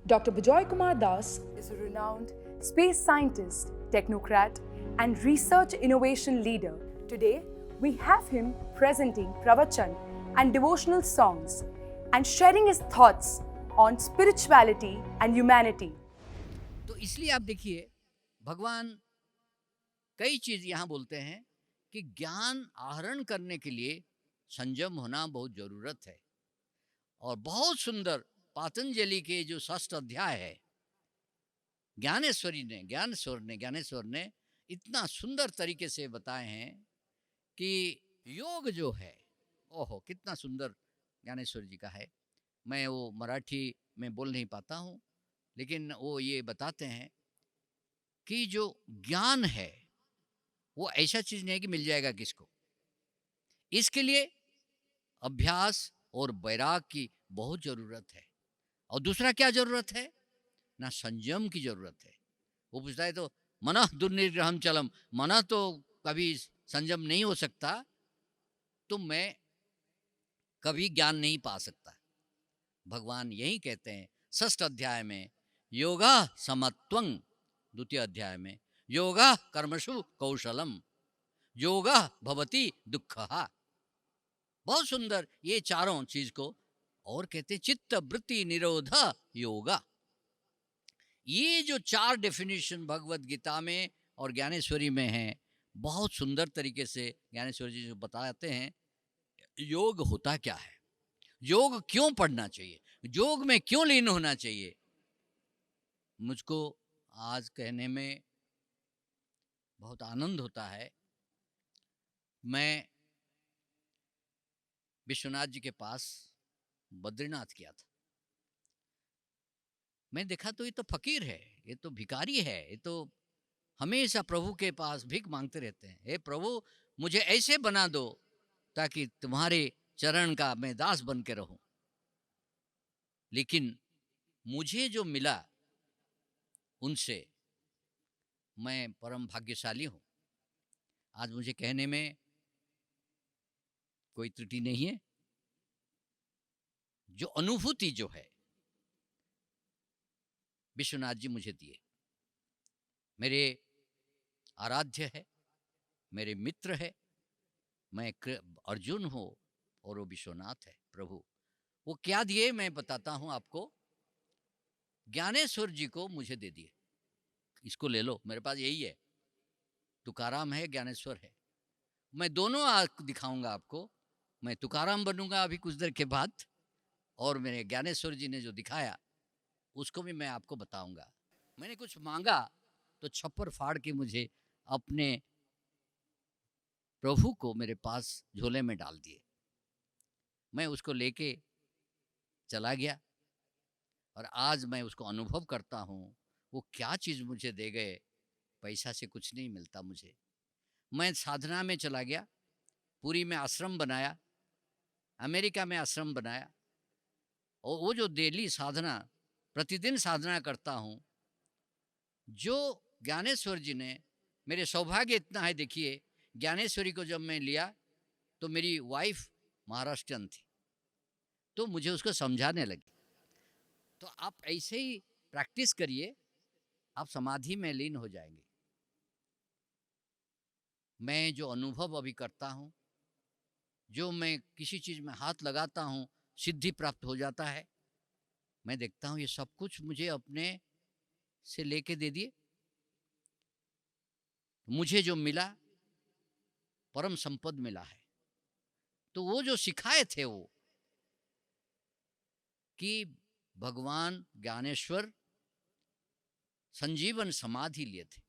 Dr. Bijoy Kumar Das is a renowned space scientist, technocrat, and research innovation leader. Today, we have him presenting pravachan and devotional songs and sharing his thoughts on spirituality and humanity. तो इसलिए आप देखिए भगवान कई चीज यहाँ बोलते हैं कि ज्ञान आहरण करने के लिए संयम होना बहुत जरूरत है। और बहुत सुंदर पातंजलि के जो षष्ठ अध्याय है, ज्ञानेश्वर ने इतना सुंदर तरीके से बताए हैं कि योग जो है, ओहो कितना सुंदर ज्ञानेश्वर जी का है। मैं वो मराठी में बोल नहीं पाता हूँ, लेकिन वो ये बताते हैं कि जो ज्ञान है वो ऐसा चीज नहीं कि मिल जाएगा किसको। इसके लिए अभ्यास और वैराग की बहुत जरूरत है। और दूसरा क्या जरूरत है ना, संयम की जरूरत है। वो पूछता है तो मनः दुर्निग्रहम चलम, मना तो कभी संयम नहीं हो सकता तो मैं कभी ज्ञान नहीं पा सकता। भगवान यही कहते हैं षष्ठ अध्याय में, योगा समत्वं, द्वितीय अध्याय में योगा कर्मसु कौशलम, योगा भवति दुःखः। बहुत सुंदर ये चारों चीज को। और कहते चित्त वृत्ति निरोध योगा। ये जो चार डेफिनेशन भगवत गीता में और ज्ञानेश्वरी में है, बहुत सुंदर तरीके से ज्ञानेश्वर जी जो बताते हैं योग होता क्या है, योग क्यों पढ़ना चाहिए, योग में क्यों लीन होना चाहिए। मुझको आज कहने में बहुत आनंद होता है। मैं विश्वनाथ जी के पास बद्रीनाथ गया था। मैं देखा तो ये तो फकीर है, ये तो भिखारी है, ये तो हमेशा प्रभु के पास भीख मांगते रहते हैं। हे प्रभु मुझे ऐसे बना दो ताकि तुम्हारे चरण का मैं दास बन के रहूं। लेकिन मुझे जो मिला उनसे मैं परम भाग्यशाली हूं। आज मुझे कहने में कोई त्रुटि नहीं है। जो अनुभूति जो है विश्वनाथ जी मुझे दिए, मेरे आराध्य है, मेरे मित्र है। मैं अर्जुन हूँ और वो विश्वनाथ है प्रभु। वो क्या दिए मैं बताता हूँ आपको। ज्ञानेश्वर जी को मुझे दे दिए, इसको ले लो, मेरे पास यही है। तुकाराम है, ज्ञानेश्वर है। मैं दोनों दिखाऊंगा आपको। मैं तुकाराम बनूंगा अभी कुछ देर के बाद, और मेरे ज्ञानेश्वर जी ने जो दिखाया उसको भी मैं आपको बताऊंगा। मैंने कुछ मांगा तो छप्पर फाड़ के मुझे अपने प्रभु को मेरे पास झोले में डाल दिए। मैं उसको लेके चला गया और आज मैं उसको अनुभव करता हूँ। वो क्या चीज़ मुझे दे गए, पैसा से कुछ नहीं मिलता मुझे। मैं साधना में चला गया, पुरी में आश्रम बनाया, अमेरिका में आश्रम बनाया, और वो जो डेली साधना, प्रतिदिन साधना करता हूँ, जो ज्ञानेश्वर जी ने, मेरे सौभाग्य इतना है देखिए, ज्ञानेश्वरी को जब मैं लिया तो मेरी वाइफ महाराष्ट्रियन थी, तो मुझे उसको समझाने लगी। तो आप ऐसे ही प्रैक्टिस करिए, आप समाधि में लीन हो जाएंगे। मैं जो अनुभव अभी करता हूँ, जो मैं किसी चीज़ में हाथ लगाता हूँ सिद्धि प्राप्त हो जाता है। मैं देखता हूँ ये सब कुछ मुझे अपने से लेके दे दिए। मुझे जो मिला परम संपद मिला है। तो वो जो सिखाए थे वो कि भगवान ज्ञानेश्वर संजीवन समाधि लिए थे,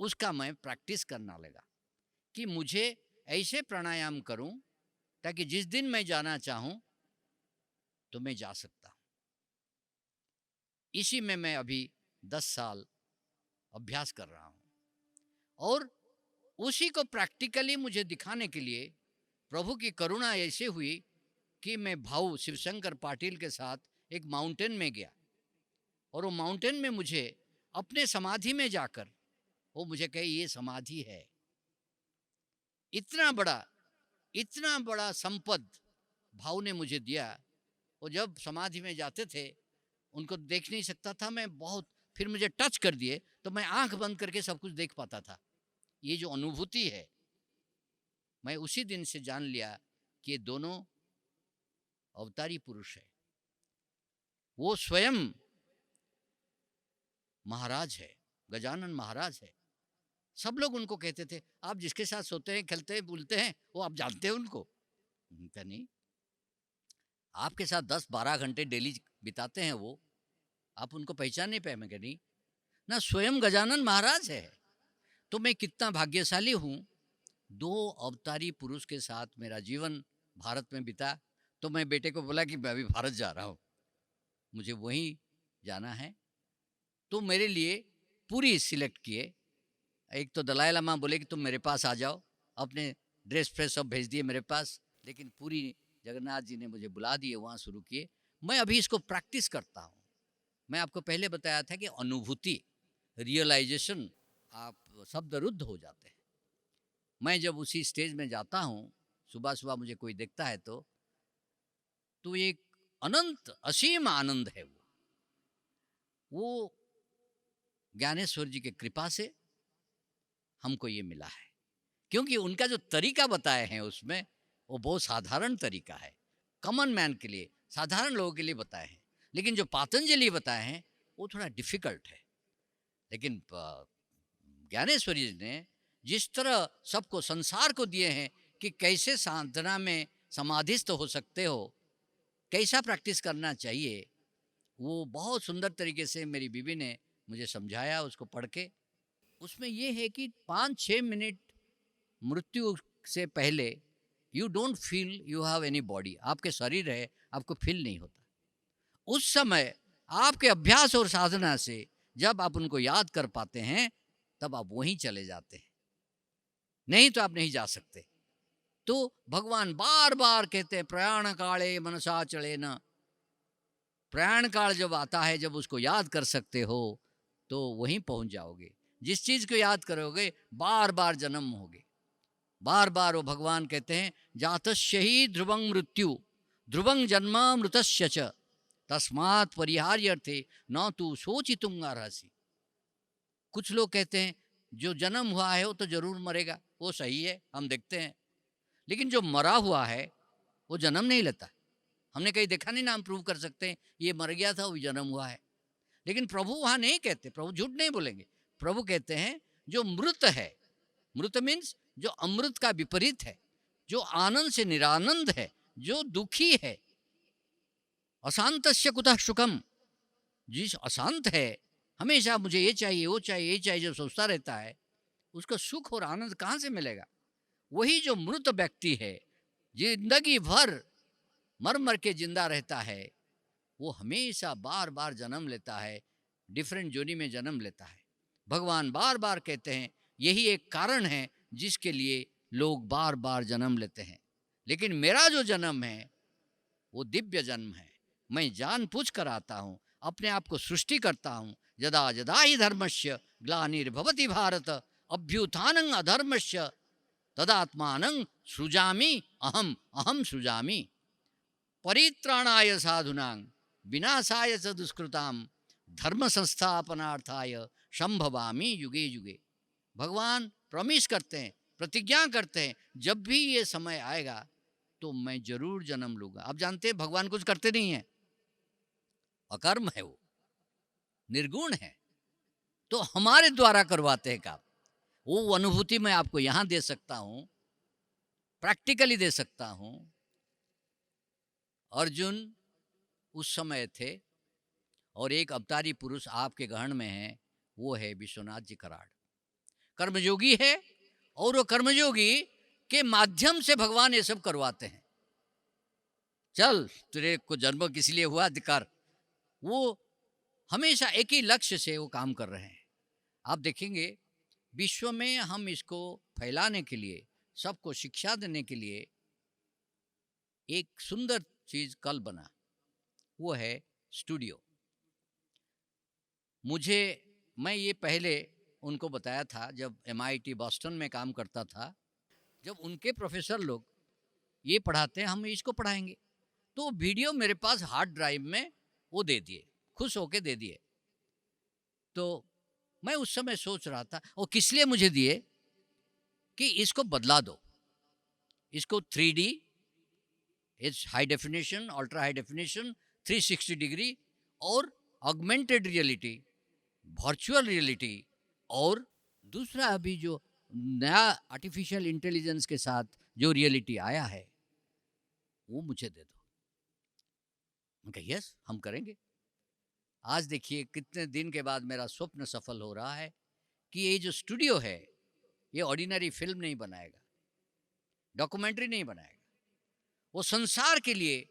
उसका मैं प्रैक्टिस करना लगा कि मुझे ऐसे प्राणायाम करूं ताकि जिस दिन मैं जाना चाहूं तो मैं जा सकता हूं। इसी में मैं अभी 10 साल अभ्यास कर रहा हूं, और उसी को प्रैक्टिकली मुझे दिखाने के लिए प्रभु की करुणा ऐसे हुई कि मैं भाऊ शिवशंकर पाटिल के साथ एक माउंटेन में गया, और वो माउंटेन में मुझे अपने समाधि में जाकर वो मुझे कहे ये समाधि है। इतना बड़ा संपद भाव ने मुझे दिया। वो जब समाधि में जाते थे उनको देख नहीं सकता था मैं बहुत, फिर मुझे टच कर दिए तो मैं आंख बंद करके सब कुछ देख पाता था। ये जो अनुभूति है, मैं उसी दिन से जान लिया कि ये दोनों अवतारी पुरुष है। वो स्वयं महाराज है, गजानन महाराज है। सब लोग उनको कहते थे, आप जिसके साथ सोते हैं, खेलते हैं, बोलते हैं, वो आप जानते हैं उनको? उनका नहीं, आपके साथ 10-12 घंटे डेली बिताते हैं वो, आप उनको पहचान नहीं पाए? मैं कह नहीं ना, स्वयं गजानन महाराज है। तो मैं कितना भाग्यशाली हूँ, 2 अवतारी पुरुष के साथ मेरा जीवन भारत में बीता। तो मैं बेटे को बोला कि मैं अभी भारत जा रहा हूँ, मुझे वहीं जाना है। तो मेरे लिए पूरी सिलेक्ट किए। एक तो दलाई लामा बोले कि तुम मेरे पास आ जाओ, अपने ड्रेस फ्रेस सब भेज दिए मेरे पास, लेकिन पूरी जगन्नाथ जी ने मुझे बुला दिए, वहाँ शुरू किए। मैं अभी इसको प्रैक्टिस करता हूँ। मैं आपको पहले बताया था कि अनुभूति, रियलाइजेशन, आप शब्दरुद्ध हो जाते हैं। मैं जब उसी स्टेज में जाता हूँ, सुबह सुबह मुझे कोई देखता है तो एक अनंत असीम आनंद है। वो ज्ञानेश्वर जी की कृपा से हमको ये मिला है, क्योंकि उनका जो तरीका बताए हैं उसमें वो बहुत साधारण तरीका है, कॉमन मैन के लिए, साधारण लोगों के लिए बताए हैं। लेकिन जो पतंजलि बताए हैं वो थोड़ा डिफिकल्ट है। लेकिन ज्ञानेश्वरी जी ने जिस तरह सबको संसार को दिए हैं कि कैसे साधना में समाधिस्थ हो सकते हो, कैसा प्रैक्टिस करना चाहिए, वो बहुत सुंदर तरीके से मेरी बीवी ने मुझे समझाया उसको पढ़ के। उसमें ये है कि 5-6 मिनट मृत्यु से पहले you don't feel you have any body, आपके शरीर है, आपको फील नहीं होता। उस समय आपके अभ्यास और साधना से जब आप उनको याद कर पाते हैं तब आप वहीं चले जाते हैं, नहीं तो आप नहीं जा सकते। तो भगवान बार बार कहते हैं प्रयाण काले मनसा चले न, प्रयाण काल जब आता है, जब उसको याद कर सकते हो तो वहीं पहुंच जाओगे। जिस चीज को याद करोगे बार बार जन्म होगे, बार बार। वो भगवान कहते हैं जातस्य ही ध्रुवं मृत्यु ध्रुवं जन्म मृतस्य च तस्मात् परिहार्यर्थे न तू शोचितुं अर्हसि। कुछ लोग कहते हैं जो जन्म हुआ है वो तो जरूर मरेगा, वो सही है, हम देखते हैं। लेकिन जो मरा हुआ है वो जन्म नहीं लेता। हमने कहीं देखा नहीं ना, हम प्रूव कर सकते हैं ये मर गया था वो जन्म हुआ है। लेकिन प्रभु वहाँ नहीं कहते, प्रभु झूठ नहीं बोलेंगे। प्रभु कहते हैं जो मृत है, मृत मीन्स जो अमृत का विपरीत है, जो आनंद से निरानंद है, जो दुखी है, अशांतस्य कुतः सुखम, जिस अशांत है, हमेशा मुझे ये चाहिए वो चाहिए ये चाहिए, जो सोचता रहता है, उसको सुख और आनंद कहाँ से मिलेगा? वही जो मृत व्यक्ति है, जिंदगी भर मर मर के जिंदा रहता है, वो हमेशा बार बार जन्म लेता है, डिफरेंट जोनी में जन्म लेता है। भगवान बार बार कहते हैं यही एक कारण है जिसके लिए लोग बार बार जन्म लेते हैं। लेकिन मेरा जो जन्म है वो दिव्य जन्म है। मैं जान पूछ कर आता हूँ, अपने आप को सृष्टि करता हूँ। यदा यदा ही धर्मस्य ग्लानिर्भवति भारत अभ्युत्थानं अधर्मस्य तदात्मानं सृजामि अहम अहम सृजामि परित्राणाय साधूनां विनाशाय च दुष्कृतां धर्म संस्थापनार्थाय संभवामि युगे युगे। भगवान प्रॉमिस करते हैं, प्रतिज्ञा करते हैं, जब भी ये समय आएगा तो मैं जरूर जन्म लूंगा। आप जानते हैं भगवान कुछ करते नहीं है, अकर्म है, वो निर्गुण है, तो हमारे द्वारा करवाते हैं काम। वो अनुभूति मैं आपको यहां दे सकता हूं, प्रैक्टिकली दे सकता हूं। अर्जुन उस समय थे और एक अवतारी पुरुष आपके गहन में है, वो है विश्वनाथ जी कराड़। कर्मयोगी है और वो कर्मयोगी के माध्यम से भगवान ये सब करवाते हैं। चल तेरे को जन्म किस लिए हुआ कर, वो हमेशा एक ही लक्ष्य से वो काम कर रहे हैं। आप देखेंगे विश्व में हम इसको फैलाने के लिए, सबको शिक्षा देने के लिए एक सुंदर चीज कल बना, वो है स्टूडियो। मैं ये पहले उनको बताया था जब MIT बॉस्टन में काम करता था, जब उनके प्रोफेसर लोग ये पढ़ाते हैं हम इसको पढ़ाएंगे, तो वीडियो मेरे पास हार्ड ड्राइव में वो दे दिए, खुश होके दे दिए। तो मैं उस समय सोच रहा था, और किस लिए मुझे दिए, कि इसको बदला दो, इसको 3D, it's high definition, ultra high definition, 360 degree, और ऑगमेंटेड रियलिटी, वर्चुअल रियलिटी, और दूसरा अभी जो नया आर्टिफिशियल इंटेलिजेंस के साथ जो रियलिटी आया है वो मुझे दे दो। मैं कहा यस, हम करेंगे। आज देखिए कितने दिन के बाद मेरा स्वप्न सफल हो रहा है कि ये जो स्टूडियो है ये ऑर्डिनरी फिल्म नहीं बनाएगा, डॉक्यूमेंट्री नहीं बनाएगा, वो संसार के लिए,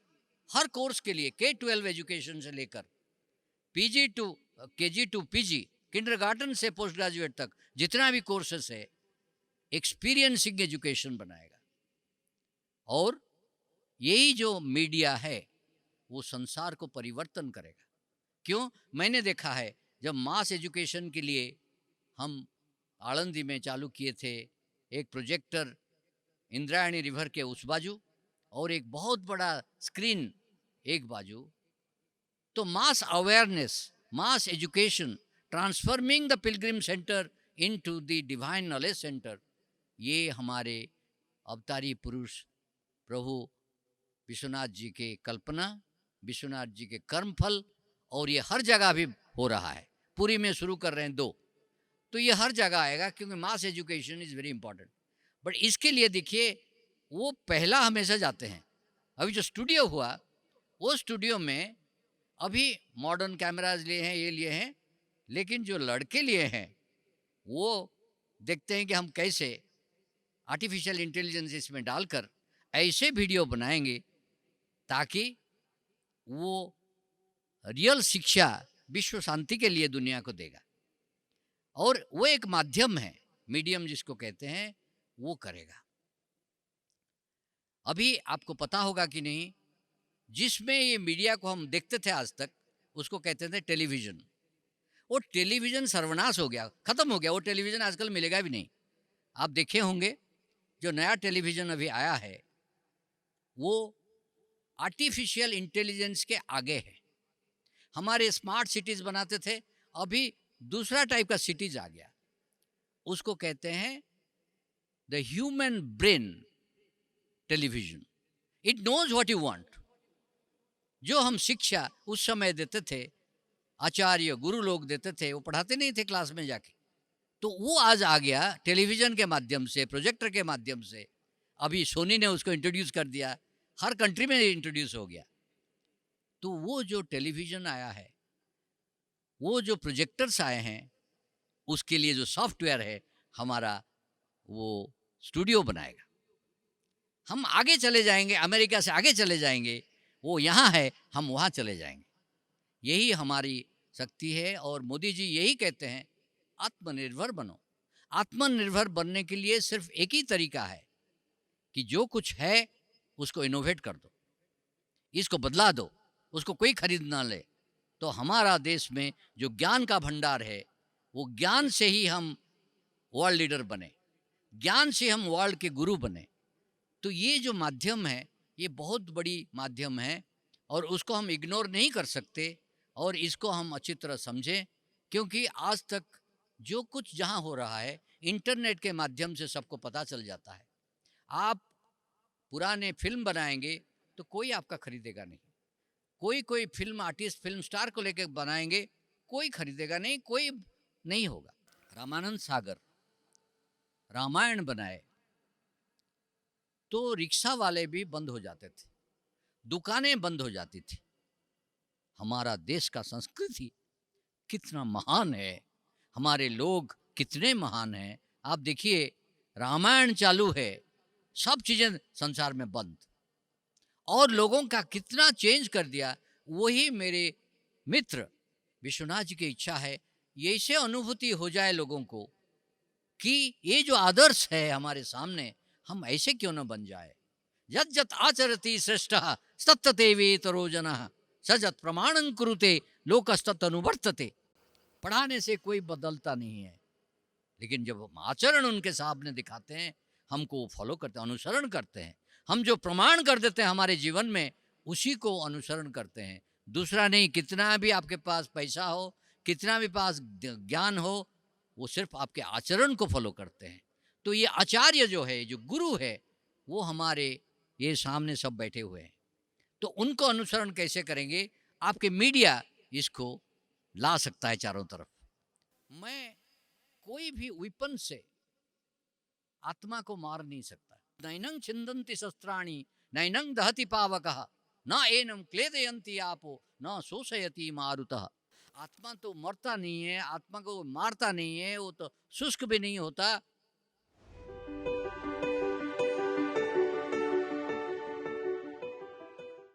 हर कोर्स के लिए, K-12 एजुकेशन से लेकर PG to KG to PG, kindergarten से पोस्ट ग्रेजुएट तक जितना भी कोर्सेस है, एक्सपीरियंसिंग एजुकेशन बनाएगा। और यही जो मीडिया है वो संसार को परिवर्तन करेगा। क्यों? मैंने देखा है जब मास एजुकेशन के लिए हम आळंदी में चालू किए थे एक प्रोजेक्टर इंद्रायणी रिवर के उस बाजू और एक बहुत बड़ा स्क्रीन एक बाजू, तो mass awareness, mass education, transforming the pilgrim centre into the divine knowledge centre, ये हमारे अवतारी पुरुष प्रभु विश्वनाथ जी के कल्पना, विश्वनाथ जी के कर्मफल, और ये हर जगह भी हो रहा है। पुरी में शुरू कर रहे हैं 2, तो ये हर जगह आएगा क्योंकि मास education is very important. But इसके लिए देखिए वो पहला हमेशा जाते हैं। अभी जो स्टूडियो हुआ वो स्टूडियो में अभी मॉडर्न कैमराज लिए हैं, ये लिए हैं, लेकिन जो लड़के लिए हैं वो देखते हैं कि हम कैसे आर्टिफिशियल इंटेलिजेंस इसमें डालकर ऐसे वीडियो बनाएंगे ताकि वो रियल शिक्षा विश्व शांति के लिए दुनिया को देगा। और वो एक माध्यम है, मीडियम जिसको कहते हैं, वो करेगा। अभी आपको पता होगा कि नहीं, जिसमें ये मीडिया को हम देखते थे आज तक उसको कहते थे टेलीविज़न। वो टेलीविज़न सर्वनाश हो गया, ख़त्म हो गया। वो टेलीविज़न आजकल मिलेगा भी नहीं। आप देखे होंगे जो नया टेलीविज़न अभी आया है वो आर्टिफिशियल इंटेलिजेंस के आगे है। हमारे स्मार्ट सिटीज़ बनाते थे, अभी दूसरा टाइप का सिटीज़ आ गया, उसको कहते हैं the human brain television. It knows what you want. जो हम शिक्षा उस समय देते थे, आचार्य गुरु लोग देते थे, वो पढ़ाते नहीं थे क्लास में जाके, तो वो आज आ गया टेलीविज़न के माध्यम से, प्रोजेक्टर के माध्यम से। अभी सोनी ने उसको इंट्रोड्यूस कर दिया, हर कंट्री में इंट्रोड्यूस हो गया। तो वो जो टेलीविज़न आया है, वो जो प्रोजेक्टर्स आए हैं, उसके लिए जो सॉफ्टवेयर है हमारा, वो स्टूडियो बनाएगा। हम आगे चले जाएंगे, अमेरिका से आगे चले जाएंगे, वो यहाँ है, हम वहाँ चले जाएंगे। यही हमारी शक्ति है। और मोदी जी यही कहते हैं, आत्मनिर्भर बनो। आत्मनिर्भर बनने के लिए सिर्फ एक ही तरीका है कि जो कुछ है उसको इनोवेट कर दो, इसको बदला दो, उसको कोई खरीद ना ले। तो हमारा देश में जो ज्ञान का भंडार है, वो ज्ञान से ही हम वर्ल्ड लीडर बने, ज्ञान से हम वर्ल्ड के गुरु बने। तो ये जो माध्यम है ये बहुत बड़ी माध्यम है और उसको हम इग्नोर नहीं कर सकते और इसको हम अच्छी तरह समझें, क्योंकि आज तक जो कुछ जहाँ हो रहा है इंटरनेट के माध्यम से सबको पता चल जाता है। आप पुराने फिल्म बनाएंगे तो कोई आपका खरीदेगा नहीं, कोई फिल्म आर्टिस्ट, फिल्म स्टार को लेकर बनाएंगे, कोई खरीदेगा नहीं, कोई नहीं होगा। रामानंद सागर रामायण बनाए तो रिक्शा वाले भी बंद हो जाते थे, दुकानें बंद हो जाती थी। हमारा देश का संस्कृति कितना महान है, हमारे लोग कितने महान हैं। आप देखिए रामायण चालू है, सब चीज़ें संसार में बंद, और लोगों का कितना चेंज कर दिया। वही मेरे मित्र विश्वनाथ जी की इच्छा है, ये ऐसे अनुभूति हो जाए लोगों को कि ये जो आदर्श है हमारे सामने, हम ऐसे क्यों न बन जाए। यत् यत् आचरति श्रेष्ठः तत्तते वेतरो जनः सजत प्रमाणं कुरुते लोकस्तत् अनुवर्तते। पढ़ाने से कोई बदलता नहीं है, लेकिन जब हम आचरण उनके सामने दिखाते हैं, हमको वो फॉलो करते हैं, अनुसरण करते हैं। हम जो प्रमाण कर देते हैं हमारे जीवन में, उसी को अनुसरण करते हैं, दूसरा नहीं, कितना भी आपके पास पैसा हो, कितना भी पास ज्ञान हो, वो सिर्फ आपके आचरण को फॉलो करते हैं। तो ये आचार्य जो है, जो गुरु है, वो हमारे ये सामने सब बैठे हुए हैं। तो उनको अनुसरण कैसे करेंगे? आपके मीडिया इसको ला सकता है चारों तरफ। मैं कोई भी विपन से आत्मा को मार नहीं सकता। नैनं छिन्दन्ति शस्त्राणि नैनं दहति पावकः न एनं क्लेदयन्ति आपो न शोषयति मारुतः। आत्मा तो मरता नहीं है, आत्मा को मारता नहीं है, वो तो शुष्क भी नहीं होता।